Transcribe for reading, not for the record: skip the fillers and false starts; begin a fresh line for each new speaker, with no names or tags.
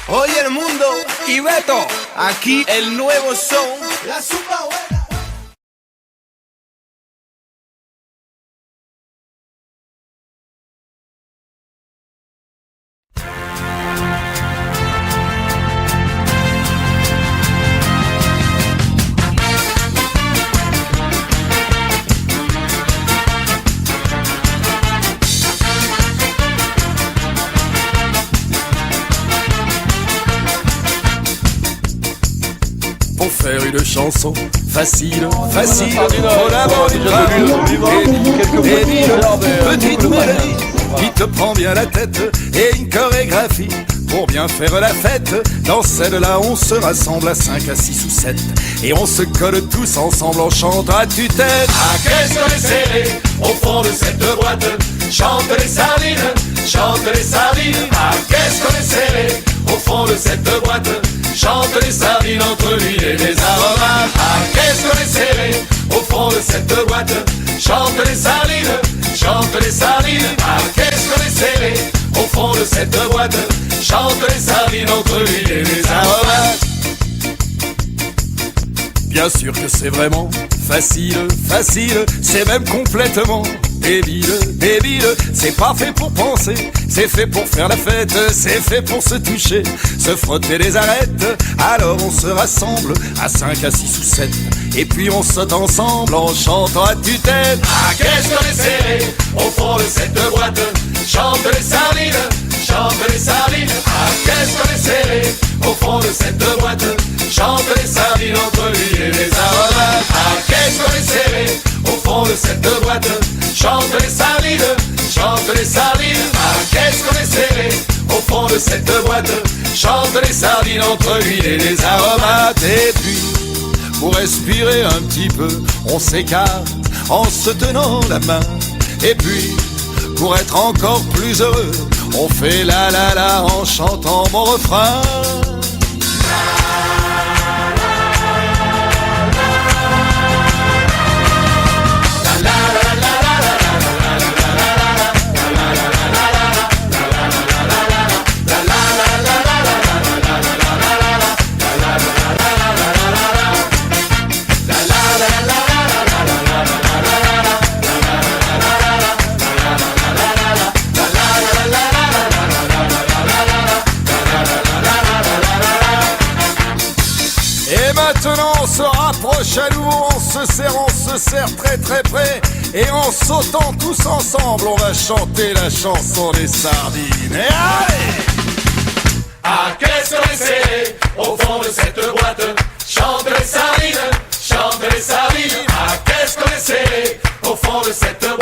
Oye el mundo y Beto, aquí el nuevo son, la zumba buena.
Pour faire une chanson facile, facile, faut d'abord du travail, petite mélodie qui te prend bien la tête et une chorégraphie pour bien faire la fête. Dans celle-là on se rassemble à 5, à 6 ou 7 et on se colle tous ensemble en chantant à tue-tête.
Ah, qu'est-ce qu'on est serré au fond de cette boîte. Chante les sardines, chante les sardines. Ah, qu'est-ce qu'on est serré au fond de cette boîte. Chante les sardines entre l'huile et les aromates. Ah, qu'est-ce qu'on est serré au fond de cette boîte. Chante les sardines, chante les sardines. Ah, qu'est-ce qu'on est serré au fond de cette boîte. Chante les sardines entre l'huile et les aromates.
Bien sûr que c'est vraiment facile, facile, c'est même complètement débile, débile. C'est pas fait pour penser, c'est fait pour faire la fête, c'est fait pour se toucher, se frotter les arêtes. Alors on se rassemble à 5, à 6 ou 7 et puis on saute ensemble en chantant à tue-tête.
Ah, qu'est-ce qu'on est serré au fond de cette boîte. Chante les sardines, chante les sardines. Ah, qu'est-ce qu'on est serré au fond de cette boîte. Chante les sardines entre l'huile et les aromates. Ah, qu'est-ce qu'on est serré au fond de cette boîte. Chante les sardines, chante les sardines. Ah, qu'est-ce qu'on est serré au fond de cette boîte. Chante les sardines entre l'huile et les aromates.
Et puis, pour respirer un petit peu, on s'écarte en se tenant la main. Et puis, pour être encore plus heureux, on fait la la la en chantant mon refrain. Maintenant on se rapproche à nouveau, on se serre très très près. Et en sautant tous ensemble, on va chanter la chanson des sardines. Et allez!
Ah, qu'est-ce qu'on est serré au fond de cette boîte. Chante les sardines, chante les sardines. Ah, qu'est-ce qu'on est serré au fond de cette boîte.